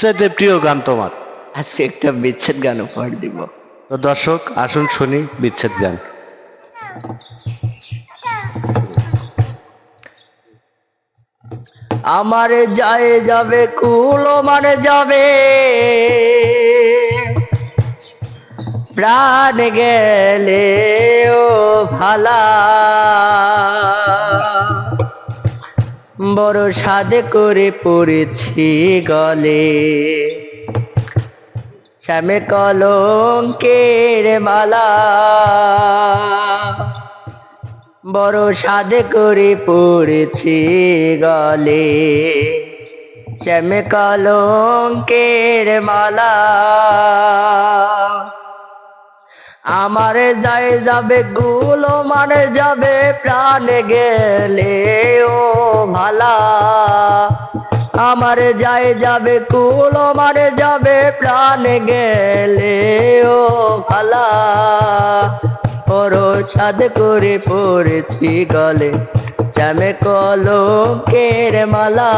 সবচাইতে প্রিয় গান তোমার? আজকে একটা বিচ্ছেদ গান উপহার দিব। তো দর্শক আসুন শুনি বিচ্ছেদ গান। আমার যায় যাবে কুলো মানে যাবে, প্রাণ গেলে ও ভালা, বড় সাজে করে পড়েছি গলে, শ্যামে কলঙ্কের মালা, বড় সাজে করে পড়েছি গলে, শ্যামে কলঙ্কের মালা। আমার যায় যাবে গুলো মানে যাবে, প্রাণ গেলে ও ভালা, আমার যায় যাবে কুলো মানে যাবে, প্রাণ গেলে ও ভালা, বড় সাদ করে পড়েছি গলে, শ্যামে কলঙ্কের মালা।